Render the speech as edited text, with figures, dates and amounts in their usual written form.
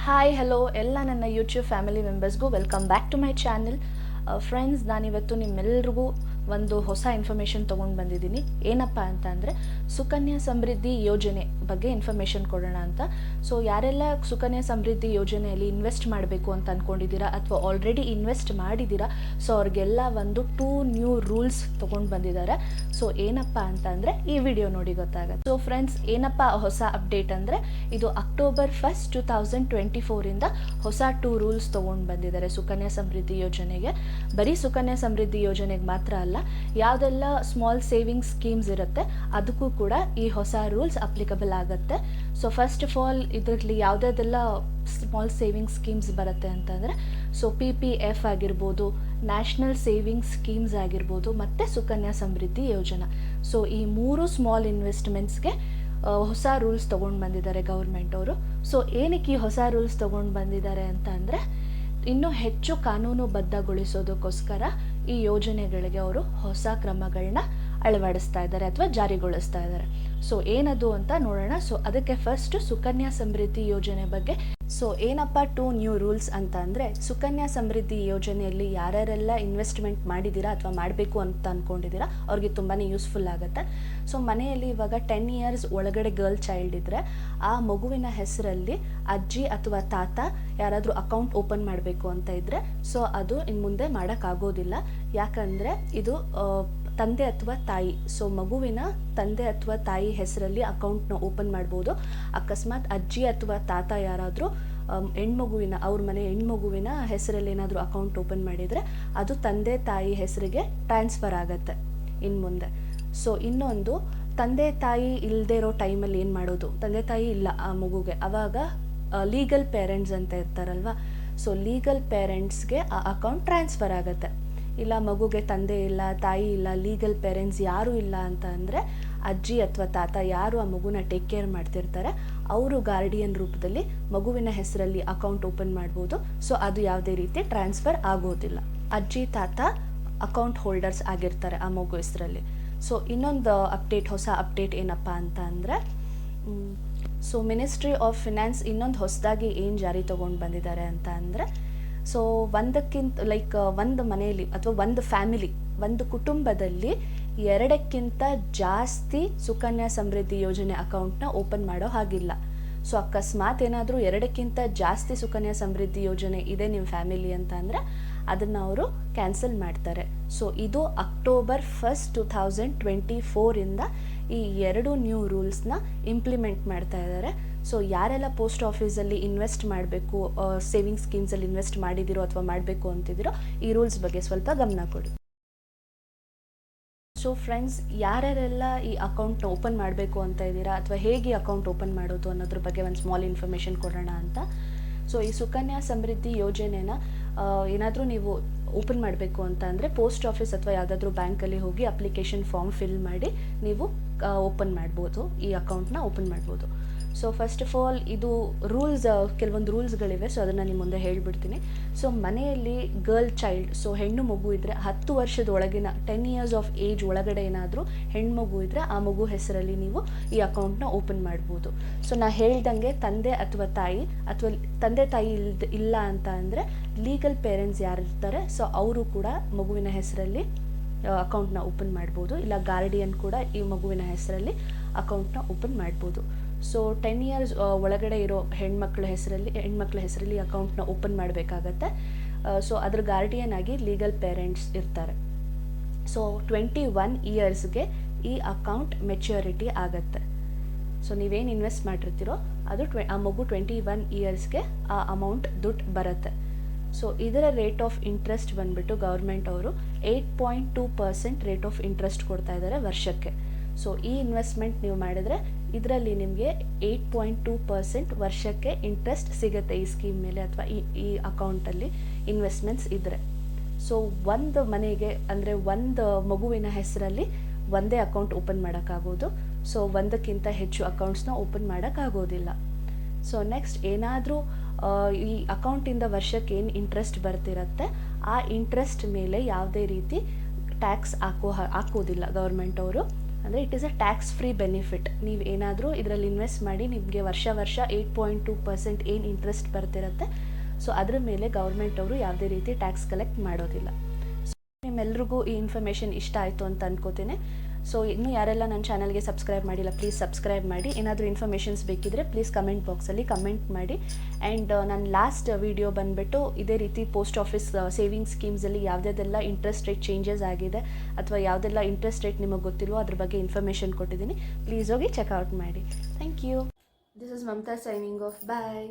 Hi hello ಎಲ್ಲ ನನ್ನ YouTube family ಮೆಂಬರ್ಸ್ಗೂ welcome back to my channel. Friends, ನಾನಿವತ್ತು ನಿಮ್ಮೆಲ್ರಿಗೂ ಒಂದು ಹೊಸ ಇನ್ಫಾರ್ಮೇಷನ್ ತೊಗೊಂಡು ಬಂದಿದ್ದೀನಿ. ಏನಪ್ಪ ಅಂತ ಅಂದರೆ ಸುಕನ್ಯಾ ಸಮೃದ್ಧಿ ಯೋಜನೆ ಬಗ್ಗೆ ಇನ್ಫಾರ್ಮೇಷನ್ ಕೊಡೋಣ ಅಂತ. ಸೊ ಯಾರೆಲ್ಲ ಸುಕನ್ಯಾ ಸಮೃದ್ಧಿ ಯೋಜನೆಯಲ್ಲಿ ಇನ್ವೆಸ್ಟ್ ಮಾಡಬೇಕು ಅಂತ ಅಂದ್ಕೊಂಡಿದ್ದೀರಾ ಅಥವಾ ಆಲ್ರೆಡಿ ಇನ್ವೆಸ್ಟ್ ಮಾಡಿದ್ದೀರಾ, ಸೊ ಅವ್ರಿಗೆಲ್ಲ ಒಂದು 2 ನ್ಯೂ ರೂಲ್ಸ್ ತೊಗೊಂಡು ಬಂದಿದ್ದಾರೆ. ಸೊ ಏನಪ್ಪ ಅಂತ ಅಂದರೆ ಈ ವಿಡಿಯೋ ನೋಡಿ ಗೊತ್ತಾಗುತ್ತೆ. ಸೊ ಫ್ರೆಂಡ್ಸ್, ಏನಪ್ಪ ಹೊಸ ಅಪ್ಡೇಟ್ ಅಂದರೆ ಇದು October 1st, 2024 ಹೊಸ 2 ರೂಲ್ಸ್ ತೊಗೊಂಡು ಬಂದಿದ್ದಾರೆ ಸುಕನ್ಯಾ ಸಮೃದ್ಧಿ ಯೋಜನೆಗೆ. ಬರೀ ಸುಕನ್ಯಾ ಸಮೃದ್ಧಿ ಯೋಜನೆಗೆ ಮಾತ್ರ ಅಲ್ಲ, ಯಾವುದೆಲ್ಲ ಸ್ಮಾಲ್ ಸೇವಿಂಗ್ಸ್ ಸ್ಕೀಮ್ಸ್ ಇರುತ್ತೆ ಅದಕ್ಕೂ ಕೂಡ ಈ ಹೊಸ ರೂಲ್ಸ್ ಅಪ್ಲಿಕಬಲ್ ಆಗುತ್ತೆ. ಸೊ ಫಸ್ಟ್ ಆಫ್ ಆಲ್ ಇದರಲ್ಲಿ ಯಾವುದೆಲ್ಲ ಸ್ಮಾಲ್ ಸೇವಿಂಗ್ಸ್ ಸ್ಕೀಮ್ಸ್ ಬರುತ್ತೆ ಅಂತಂದರೆ, ಸೊ PPF ಆಗಿರ್ಬೋದು, ನ್ಯಾಷನಲ್ ಸೇವಿಂಗ್ಸ್ ಸ್ಕೀಮ್ಸ್ ಆಗಿರ್ಬೋದು, ಮತ್ತು ಸುಕನ್ಯಾ ಸಮೃದ್ಧಿ ಯೋಜನಾ. ಸೊ ಈ 3 ಸ್ಮಾಲ್ ಇನ್ವೆಸ್ಟ್ಮೆಂಟ್ಸ್ಗೆ ಹೊಸ ರೂಲ್ಸ್ ತೊಗೊಂಡು ಬಂದಿದ್ದಾರೆ ಗೌರ್ಮೆಂಟ್ ಅವರು. ಸೊ ಏನಕ್ಕೆ ಈ ಹೊಸ ರೂಲ್ಸ್ ತೊಗೊಂಡು ಬಂದಿದ್ದಾರೆ ಅಂತ ಅಂದರೆ, ಇನ್ನೂ ಹೆಚ್ಚು ಕಾನೂನುಬದ್ಧಗೊಳಿಸೋದಕ್ಕೋಸ್ಕರ ಈ ಯೋಜನೆಗಳಿಗೆ ಅವರು ಹೊಸ ಕ್ರಮಗಳನ್ನ ಅಳವಡಿಸ್ತಾ ಇದ್ದಾರೆ ಅಥವಾ ಜಾರಿಗೊಳಿಸ್ತಾ ಇದ್ದಾರೆ. ಸೊ ಏನದು ಅಂತ ನೋಡೋಣ. ಸೊ ಅದಕ್ಕೆ ಫಸ್ಟ್ ಸುಕನ್ಯಾ ಸಮೃದ್ಧಿ ಯೋಜನೆ ಬಗ್ಗೆ. ಸೊ ಏನಪ್ಪ 2 ನ್ಯೂ ರೂಲ್ಸ್ ಅಂತ ಅಂದರೆ, ಸುಕನ್ಯಾ ಸಮೃದ್ಧಿ ಯೋಜನೆಯಲ್ಲಿ ಯಾರ್ಯಾರೆಲ್ಲ ಇನ್ವೆಸ್ಟ್ಮೆಂಟ್ ಮಾಡಿದ್ದೀರಾ ಅಥವಾ ಮಾಡಬೇಕು ಅಂತ ಅಂದ್ಕೊಂಡಿದ್ದೀರಾ ಅವ್ರಿಗೆ ತುಂಬಾ ಯೂಸ್ಫುಲ್ ಆಗುತ್ತೆ. ಸೊ ಮನೆಯಲ್ಲಿ ಇವಾಗ 10 ಇಯರ್ಸ್ ಒಳಗಡೆ ಗರ್ಲ್ ಚೈಲ್ಡ್ ಇದ್ದರೆ ಆ ಮಗುವಿನ ಹೆಸರಲ್ಲಿ ಅಜ್ಜಿ ಅಥವಾ ತಾತ ಯಾರಾದರೂ ಅಕೌಂಟ್ ಓಪನ್ ಮಾಡಬೇಕು ಅಂತ ಇದ್ದರೆ, ಸೊ ಅದು ಇನ್ನು ಮುಂದೆ ಮಾಡೋಕ್ಕಾಗೋದಿಲ್ಲ. ಯಾಕಂದರೆ ಇದು ತಂದೆ ಅಥವಾ ತಾಯಿ, ಸೊ ಮಗುವಿನ ತಂದೆ ಅಥವಾ ತಾಯಿ ಹೆಸರಲ್ಲಿ ಅಕೌಂಟ್ನ ಓಪನ್ ಮಾಡ್ಬೋದು. ಅಕಸ್ಮಾತ್ ಅಜ್ಜಿ ಅಥವಾ ತಾತ ಯಾರಾದರೂ ಅವ್ರ ಮನೆ ಹೆಣ್ಮಗುವಿನ ಹೆಸರಲ್ಲಿ ಏನಾದರೂ ಅಕೌಂಟ್ ಓಪನ್ ಮಾಡಿದರೆ ಅದು ತಂದೆ ತಾಯಿ ಹೆಸರಿಗೆ ಟ್ರಾನ್ಸ್ಫರ್ ಆಗುತ್ತೆ ಇನ್ನು ಮುಂದೆ. ಸೊ ಇನ್ನೊಂದು, ತಂದೆ ತಾಯಿ ಇಲ್ಲದೆ ಇರೋ ಟೈಮಲ್ಲಿ ಏನು ಮಾಡೋದು, ತಂದೆ ತಾಯಿ ಇಲ್ಲ ಆ ಮಗುಗೆ, ಆವಾಗ ಲೀಗಲ್ ಪೇರೆಂಟ್ಸ್ ಅಂತ ಇರ್ತಾರಲ್ವ, ಸೊ ಲೀಗಲ್ ಪೇರೆಂಟ್ಸ್ಗೆ ಆ ಅಕೌಂಟ್ ಟ್ರಾನ್ಸ್ಫರ್ ಆಗುತ್ತೆ. ಇಲ್ಲ ಮಗುಗೆ ತಂದೆ ಇಲ್ಲ, ತಾಯಿ ಇಲ್ಲ, ಲೀಗಲ್ ಪೇರೆಂಟ್ಸ್ ಯಾರೂ ಇಲ್ಲ ಅಂತ ಅಂದರೆ ಅಜ್ಜಿ ಅಥವಾ ತಾತ ಯಾರು ಆ ಮಗುನ ಟೇಕ್ ಕೇರ್ ಮಾಡ್ತಿರ್ತಾರೆ ಅವರು ಗಾರ್ಡಿಯನ್ ರೂಪದಲ್ಲಿ ಮಗುವಿನ ಹೆಸರಲ್ಲಿ ಅಕೌಂಟ್ ಓಪನ್ ಮಾಡ್ಬೋದು. ಸೊ ಅದು ಯಾವುದೇ ರೀತಿ ಟ್ರಾನ್ಸ್ಫರ್ ಆಗೋದಿಲ್ಲ. ಅಜ್ಜಿ ತಾತ ಅಕೌಂಟ್ ಹೋಲ್ಡರ್ಸ್ ಆಗಿರ್ತಾರೆ ಆ ಮಗು ಹೆಸರಲ್ಲಿ. ಸೊ ಇನ್ನೊಂದು ಹೊಸ ಅಪ್ಡೇಟ್ ಏನಪ್ಪ ಅಂತ ಅಂದರೆ, ಸೊ ಮಿನಿಸ್ಟ್ರಿ ಆಫ್ ಫಿನಾನ್ಸ್ ಇನ್ನೊಂದು ಹೊಸದಾಗಿ ಏನು ಜಾರಿ ತೊಗೊಂಡು ಬಂದಿದ್ದಾರೆ ಅಂತ ಅಂದರೆ, ಸೊ ಒಂದು ಮನೆಯಲ್ಲಿ ಅಥವಾ ಒಂದು ಫ್ಯಾಮಿಲಿ, ಒಂದು ಕುಟುಂಬದಲ್ಲಿ 2ಕ್ಕಿಂತ ಜಾಸ್ತಿ ಸುಕನ್ಯಾ ಸಮೃದ್ಧಿ ಯೋಜನೆ ಅಕೌಂಟ್ನ ಓಪನ್ ಮಾಡೋ ಹಾಗಿಲ್ಲ. ಸೊ ಅಕಸ್ಮಾತ್ ಏನಾದರೂ 2ಕ್ಕಿಂತ ಜಾಸ್ತಿ ಸುಕನ್ಯಾ ಸಮೃದ್ಧಿ ಯೋಜನೆ ಇದೆ ನಿಮ್ಮ ಫ್ಯಾಮಿಲಿ ಅಂತ ಅಂದರೆ ಅದನ್ನು ಅವರು ಕ್ಯಾನ್ಸಲ್ ಮಾಡ್ತಾರೆ. ಸೊ ಇದು October 1st, 2024 ಈ 2 ನ್ಯೂ ರೂಲ್ಸ್ನ ಇಂಪ್ಲಿಮೆಂಟ್ ಮಾಡ್ತಾ ಇದ್ದಾರೆ. ಸೊ ಯಾರೆಲ್ಲ ಪೋಸ್ಟ್ ಆಫೀಸಲ್ಲಿ ಇನ್ವೆಸ್ಟ್ ಮಾಡಬೇಕು, ಸೇವಿಂಗ್ ಸ್ಕೀಮ್ಸಲ್ಲಿ ಇನ್ವೆಸ್ಟ್ ಮಾಡಿದಿರೋ ಅಥವಾ ಮಾಡಬೇಕು ಅಂತಿದ್ದೀರೋ ಈ ರೂಲ್ಸ್ ಬಗ್ಗೆ ಸ್ವಲ್ಪ ಗಮನ ಕೊಡಿ. ಸೊ ಫ್ರೆಂಡ್ಸ್, ಯಾರ್ಯಾರೆಲ್ಲ ಈ ಅಕೌಂಟ್ನ ಓಪನ್ ಮಾಡಬೇಕು ಅಂತ ಇದ್ದೀರಾ ಅಥವಾ ಹೇಗೆ ಅಕೌಂಟ್ ಓಪನ್ ಮಾಡೋದು ಅನ್ನೋದ್ರ ಬಗ್ಗೆ ಒಂದು ಸ್ಮಾಲ್ ಇನ್ಫಾರ್ಮೇಷನ್ ಕೊಡೋಣ ಅಂತ. ಸೊ ಈ ಸುಕನ್ಯಾ ಸಮೃದ್ಧಿ ಯೋಜನೆನ ಏನಾದರೂ ನೀವು ಓಪನ್ ಮಾಡಬೇಕು ಅಂತ ಅಂದರೆ ಪೋಸ್ಟ್ ಆಫೀಸ್ ಅಥವಾ ಯಾವುದಾದ್ರೂ ಬ್ಯಾಂಕಲ್ಲಿ ಹೋಗಿ ಅಪ್ಲಿಕೇಶನ್ ಫಾರ್ಮ್ ಫಿಲ್ ಮಾಡಿ ನೀವು ಓಪನ್ ಮಾಡ್ಬೋದು, ಈ ಅಕೌಂಟ್ನ ಓಪನ್ ಮಾಡ್ಬೋದು. ಸೊ ಫಸ್ಟ್ ಆಫ್ ಆಲ್ ಇದು ಕೆಲವೊಂದು ರೂಲ್ಸ್ಗಳಿವೆ. ಸೊ ಅದನ್ನು ನಿಮ್ಮ ಮುಂದೆ ಹೇಳಿಬಿಡ್ತೀನಿ. ಸೊ ಮನೆಯಲ್ಲಿ ಗರ್ಲ್ ಚೈಲ್ಡ್, ಸೊ ಹೆಣ್ಣು ಮಗು ಇದ್ದರೆ 10 ವರ್ಷದೊಳಗಿನ 10 ಇಯರ್ಸ್ ಆಫ್ ಏಜ್ ಒಳಗಡೆ ಏನಾದರೂ ಹೆಣ್ಮಗು ಇದ್ದರೆ ಆ ಮಗು ಹೆಸರಲ್ಲಿ ನೀವು ಈ ಅಕೌಂಟ್ನ ಓಪನ್ ಮಾಡ್ಬೋದು. ಸೊ ನಾ ಹೇಳ್ದಂಗೆ ತಂದೆ ಅಥವಾ ತಾಯಿ ಅಥವಾ ತಂದೆ ತಾಯಿ ಇಲ್ಲ ಅಂತ ಅಂದರೆ ಲೀಗಲ್ ಪೇರೆಂಟ್ಸ್ ಯಾರಿರ್ತಾರೆ ಸೊ ಅವರು ಕೂಡ ಮಗುವಿನ ಹೆಸರಲ್ಲಿ ಅಕೌಂಟ್ನ ಓಪನ್ ಮಾಡ್ಬೋದು. ಇಲ್ಲ ಗಾರ್ಡಿಯನ್ ಕೂಡ ಈ ಮಗುವಿನ ಹೆಸರಲ್ಲಿ ಅಕೌಂಟ್ನ ಓಪನ್ ಮಾಡ್ಬೋದು. ಸೊ 10 ಇಯರ್ಸ್ ಒಳಗಡೆ ಇರೋ ಹೆಣ್ಮಕ್ಳ ಹೆಸರಲ್ಲಿ ಅಕೌಂಟ್ನ ಓಪನ್ ಮಾಡಬೇಕಾಗತ್ತೆ. ಸೊ ಅದ್ರ ಗಾರ್ಡಿಯನ್ ಆಗಿ ಲೀಗಲ್ ಪೇರೆಂಟ್ಸ್ ಇರ್ತಾರೆ. ಸೊ 21 ಇಯರ್ಸ್ಗೆ ಈ ಅಕೌಂಟ್ ಮೆಚ್ಯೂರಿಟಿ ಆಗುತ್ತೆ. ಸೊ ನೀವೇನು ಇನ್ವೆಸ್ಟ್ ಮಾಡಿರ್ತೀರೋ ಅದು ಆ ಮಗು 21 ಇಯರ್ಸ್ಗೆ ಆ ಅಮೌಂಟ್ ದುಡ್ಡು ಬರುತ್ತೆ. ಸೊ ಇದರ ರೇಟ್ ಆಫ್ ಇಂಟ್ರೆಸ್ಟ್ ಬಂದುಬಿಟ್ಟು ಗೌರ್ಮೆಂಟ್ ಅವರು 8.2% ರೇಟ್ ಆಫ್ ಇಂಟ್ರೆಸ್ಟ್ ಕೊಡ್ತಾ ಇದ್ದಾರೆ ವರ್ಷಕ್ಕೆ. ಸೊ ಈ ಇನ್ವೆಸ್ಟ್ಮೆಂಟ್ ನೀವು ಮಾಡಿದರೆ ಇದರಲ್ಲಿ ನಿಮಗೆ 8.2% ವರ್ಷಕ್ಕೆ ಇಂಟ್ರೆಸ್ಟ್ ಸಿಗುತ್ತೆ ಈ ಸ್ಕೀಮ್ ಮೇಲೆ ಅಥವಾ ಈ ಅಕೌಂಟಲ್ಲಿ ಇನ್ವೆಸ್ಟ್ಮೆಂಟ್ಸ್ ಇದ್ದರೆ. ಸೊ ಒಂದು ಮನೆಗೆ ಅಂದರೆ ಒಂದು ಮಗುವಿನ ಹೆಸರಲ್ಲಿ ಒಂದೇ ಅಕೌಂಟ್ ಓಪನ್ ಮಾಡೋಕ್ಕಾಗೋದು. ಸೊ ಒಂದಕ್ಕಿಂತ ಹೆಚ್ಚು ಅಕೌಂಟ್ಸ್ನ ಓಪನ್ ಮಾಡೋಕ್ಕಾಗೋದಿಲ್ಲ. ಸೊ ನೆಕ್ಸ್ಟ್, ಏನಾದರೂ ಈ ಅಕೌಂಟಿಂದ ವರ್ಷಕ್ಕೆ ಏನು ಇಂಟ್ರೆಸ್ಟ್ ಬರ್ತಿರುತ್ತೆ ಆ ಇಂಟ್ರೆಸ್ಟ್ ಮೇಲೆ ಯಾವುದೇ ರೀತಿ ಟ್ಯಾಕ್ಸ್ ಹಾಕೋದಿಲ್ಲ ಗೌರ್ಮೆಂಟ್ ಅವರು. ಅಂದರೆ it is a tax free benefit. ನೀವು ಏನಾದರೂ ಇದರಲ್ಲಿ ಇನ್ವೆಸ್ಟ್ ಮಾಡಿ ನಿಮಗೆ ವರ್ಷ 8.2% ಏನು ಇಂಟ್ರೆಸ್ಟ್ ಬರ್ತಿರುತ್ತೆ, ಸೊ ಅದ್ರ ಮೇಲೆ ಗೌರ್ಮೆಂಟ್ ಅವರು ಯಾವುದೇ ರೀತಿ ಟ್ಯಾಕ್ಸ್ ಕಲೆಕ್ಟ್ ಮಾಡೋದಿಲ್ಲ. ಸೊ ನಿಮ್ಮೆಲ್ರಿಗೂ ಈ ಇನ್ಫಾರ್ಮೇಷನ್ ಇಷ್ಟ ಆಯಿತು ಅಂತ ಅನ್ಕೋತೀನಿ. ಸೊ ಇನ್ನೂ ಯಾರೆಲ್ಲ ನನ್ನ ಚಾನಲ್ಗೆ ಸಬ್ಸ್ಕ್ರೈಬ್ ಮಾಡಿಲ್ಲ, ಪ್ಲೀಸ್ ಸಬ್ಸ್ಕ್ರೈಬ್ ಮಾಡಿ. ಏನಾದರೂ ಇನ್ಫಾರ್ಮೇಷನ್ಸ್ ಬೇಕಿದ್ದರೆ ಪ್ಲೀಸ್ ಕಮೆಂಟ್ ಬಾಕ್ಸಲ್ಲಿ ಕಮೆಂಟ್ ಮಾಡಿ. ಆ್ಯಂಡ್ ನನ್ನ ಲಾಸ್ಟ್ ವಿಡಿಯೋ ಬಂದುಬಿಟ್ಟು ಇದೇ ರೀತಿ ಪೋಸ್ಟ್ ಆಫೀಸ್ ಸೇವಿಂಗ್ ಸ್ಕೀಮ್ಸಲ್ಲಿ ಯಾವುದೆಲ್ಲ ಇಂಟ್ರೆಸ್ಟ್ ರೇಟ್ ಚೇಂಜಸ್ ಆಗಿದೆ ಅಥವಾ ಯಾವುದೆಲ್ಲ ಇಂಟ್ರೆಸ್ಟ್ ರೇಟ್ ನಿಮಗೆ ಗೊತ್ತಿಲ್ವೋ ಅದ್ರ ಬಗ್ಗೆ ಇನ್ಫಾರ್ಮೇಷನ್ ಕೊಟ್ಟಿದ್ದೀನಿ. ಪ್ಲೀಸ್ ಹೋಗಿ ಚೆಕ್ಔಟ್ ಮಾಡಿ. Thank you. This is Mamata signing off. Bye.